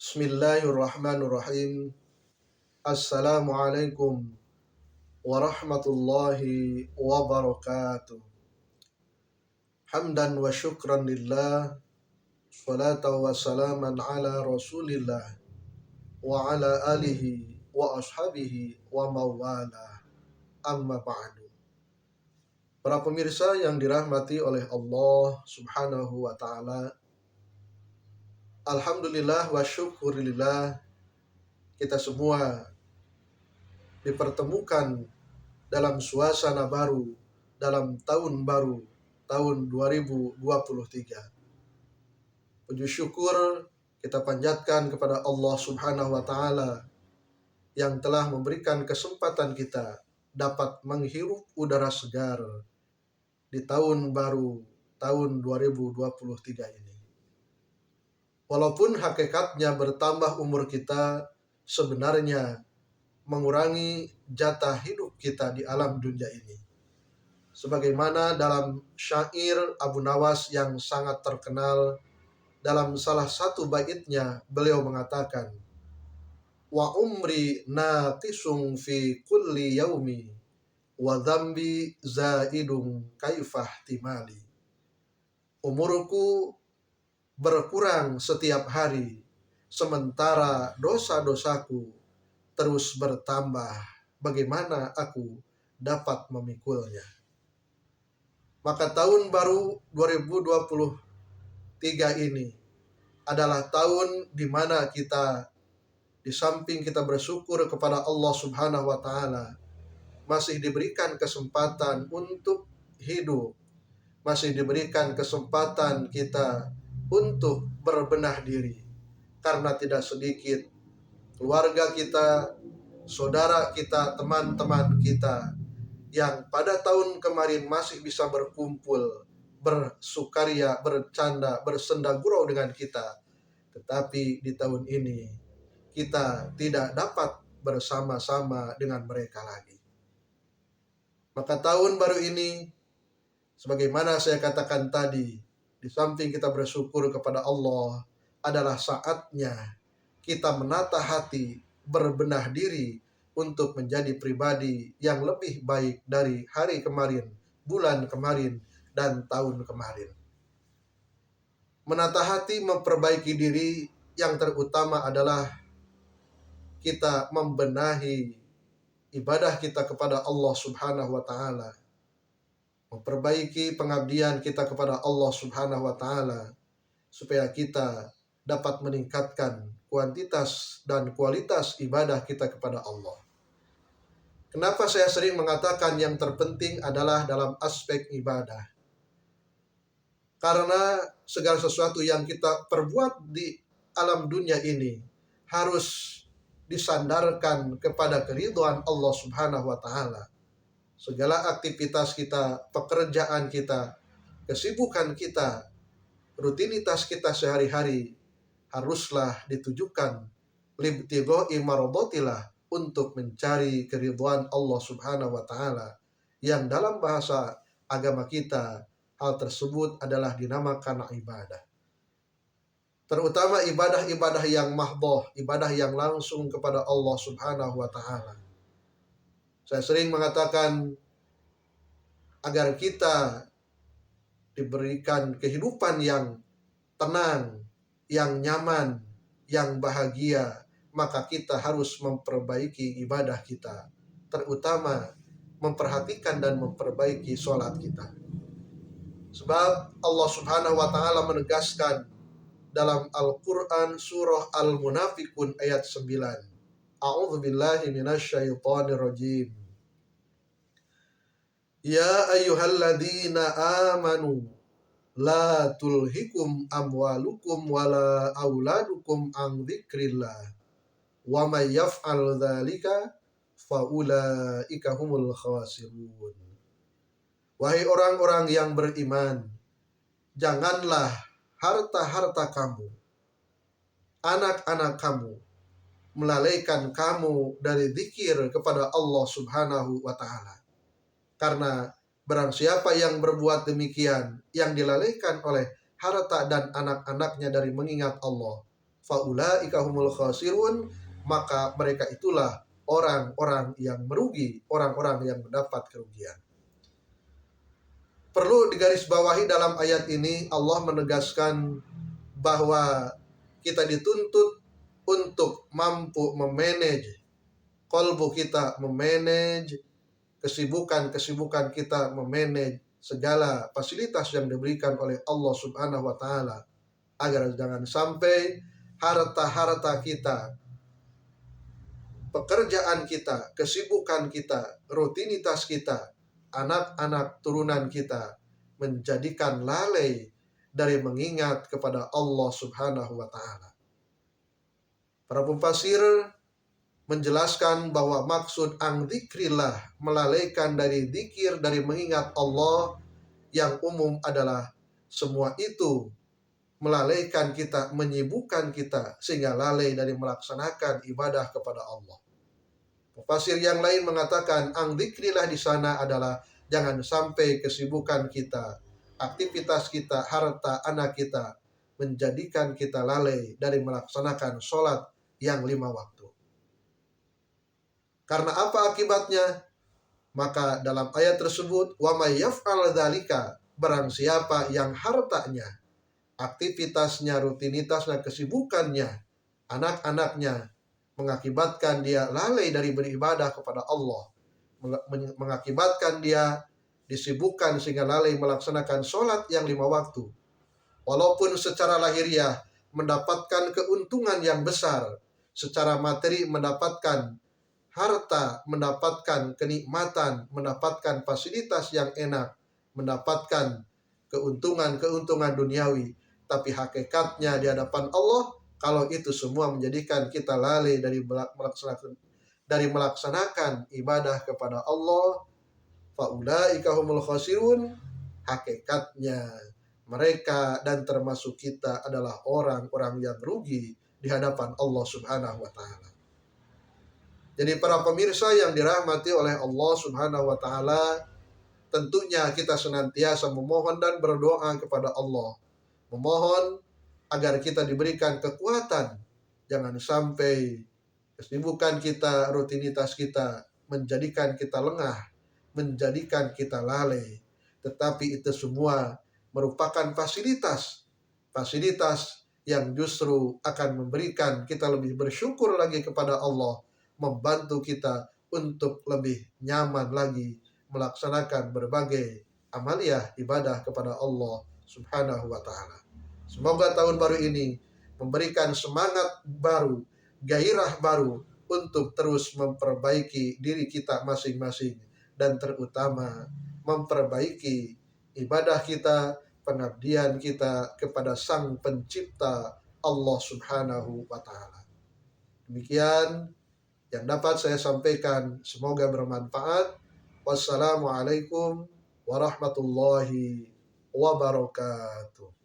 Bismillahirrahmanirrahim. Assalamualaikum warahmatullahi wabarakatuh. Hamdan wa syukran lillah, salatan wa salaman ala rasulillah, wa ala alihi wa ashabihi wa mawala. Amma ba'du. Para pemirsa yang dirahmati oleh Allah subhanahu wa ta'ala, alhamdulillah wa syukurillah, kita semua dipertemukan dalam suasana baru, dalam tahun baru, tahun 2023. Puji syukur kita panjatkan kepada Allah subhanahu wa ta'ala yang telah memberikan kesempatan kita dapat menghirup udara segar di tahun baru, tahun 2023 ini. Walaupun hakikatnya bertambah umur kita, sebenarnya mengurangi jatah hidup kita di alam dunia ini. Sebagaimana dalam syair Abu Nawas yang sangat terkenal, dalam salah satu baitnya beliau mengatakan, wa umri naqisung fi kulli yaumi wa dzambi zaidung kaifah timali. Umurku berkurang setiap hari, sementara dosa-dosaku terus bertambah. Bagaimana aku dapat memikulnya? Maka tahun baru 2023 ini adalah tahun di mana kita, di samping kita bersyukur kepada Allah subhanahu wa ta'ala, masih diberikan kesempatan untuk hidup, masih diberikan kesempatan kita untuk berbenah diri. Karena tidak sedikit keluarga kita, saudara kita, teman-teman kita yang pada tahun kemarin masih bisa berkumpul, bersukaria, bercanda, bersenda gurau dengan kita. Tetapi di tahun ini kita tidak dapat bersama-sama dengan mereka lagi. Maka tahun baru ini, sebagaimana saya katakan tadi, di samping kita bersyukur kepada Allah, adalah saatnya kita menata hati, berbenah diri untuk menjadi pribadi yang lebih baik dari hari kemarin, bulan kemarin, dan tahun kemarin. Menata hati, memperbaiki diri, yang terutama adalah kita membenahi ibadah kita kepada Allah subhanahu wa ta'ala, memperbaiki pengabdian kita kepada Allah subhanahu wa ta'ala, supaya kita dapat meningkatkan kuantitas dan kualitas ibadah kita kepada Allah. Kenapa saya sering mengatakan yang terpenting adalah dalam aspek ibadah? Karena segala sesuatu yang kita perbuat di alam dunia ini harus disandarkan kepada keridhaan Allah subhanahu wa ta'ala. Segala aktivitas kita, pekerjaan kita, kesibukan kita, rutinitas kita sehari-hari haruslah ditujukan libtigha'i maradatillah, untuk mencari keridhaan Allah subhanahu wa ta'ala, yang dalam bahasa agama kita hal tersebut adalah dinamakan ibadah. Terutama ibadah-ibadah yang mahdoh, ibadah yang langsung kepada Allah subhanahu wa ta'ala. Saya sering mengatakan, agar kita diberikan kehidupan yang tenang, yang nyaman, yang bahagia, maka kita harus memperbaiki ibadah kita, terutama memperhatikan dan memperbaiki sholat kita. Sebab Allah subhanahu wa ta'ala menegaskan dalam Al-Quran surah Al-Munafikun ayat 9. A'udzu billahi minasyaitonir rajim. Ya ayyuhalladzina amanu la tulhikum amwalukum wala auladukum an dzikrillah wa may yaf'al dzalika faulaika humul khasirun. Wahai orang-orang yang beriman, janganlah harta-harta kamu, anak-anak kamu, melalaikan kamu dari zikir kepada Allah subhanahu wa ta'ala. Karena barang siapa yang berbuat demikian, yang dilalaikan oleh harta dan anak-anaknya dari mengingat Allah, faulaika humul khasirun, maka mereka itulah orang-orang yang merugi, orang-orang yang mendapat kerugian. Perlu digarisbawahi dalam ayat ini, Allah menegaskan bahwa kita dituntut untuk mampu memanage kolbu kita, memanage kesibukan-kesibukan kita, memanage segala fasilitas yang diberikan oleh Allah Subhanahu wa taala, agar jangan sampai harta-harta kita, pekerjaan kita, kesibukan kita, rutinitas kita, anak-anak turunan kita menjadikan lalai dari mengingat kepada Allah Subhanahu wa taala. Para mufasir menjelaskan bahwa maksud dzikrillah, melalaikan dari dzikir, dari mengingat Allah yang umum adalah semua itu melalaikan kita, menyibukkan kita sehingga lalai dari melaksanakan ibadah kepada Allah. Mufasir yang lain mengatakan dzikrillah di sana adalah jangan sampai kesibukan kita, aktivitas kita, harta anak kita menjadikan kita lalai dari melaksanakan sholat yang 5 waktu. Karena apa akibatnya? Maka dalam ayat tersebut, wa may yaf'al dzalika, barang siapa yang hartanya, aktivitasnya, rutinitasnya, kesibukannya, anak-anaknya mengakibatkan dia lalai dari beribadah kepada Allah, mengakibatkan dia disibukkan sehingga lalai melaksanakan sholat yang 5 waktu. Walaupun secara lahiriah mendapatkan keuntungan yang besar, secara materi mendapatkan harta, mendapatkan kenikmatan, mendapatkan fasilitas yang enak, mendapatkan keuntungan-keuntungan duniawi, tapi hakikatnya di hadapan Allah, kalau itu semua menjadikan kita lalai dari melaksanakan ibadah kepada Allah, faulaika humul khasirun, hakikatnya mereka dan termasuk kita adalah orang-orang yang rugi di hadapan Allah Subhanahu wa taala. Jadi para pemirsa yang dirahmati oleh Allah Subhanahu wa taala, tentunya kita senantiasa memohon dan berdoa kepada Allah. Memohon agar kita diberikan kekuatan. Jangan sampai kesibukan kita, rutinitas kita menjadikan kita lengah, menjadikan kita lalai. Tetapi itu semua merupakan fasilitas yang justru akan memberikan kita lebih bersyukur lagi kepada Allah, membantu kita untuk lebih nyaman lagi melaksanakan berbagai amaliyah ibadah kepada Allah Subhanahu wa taala. Semoga tahun baru ini memberikan semangat baru, gairah baru untuk terus memperbaiki diri kita masing-masing, dan terutama memperbaiki ibadah kita, pengabdian kita kepada Sang Pencipta Allah Subhanahu wa taala. Demikian yang dapat saya sampaikan, semoga bermanfaat. Wassalamualaikum warahmatullahi wabarakatuh.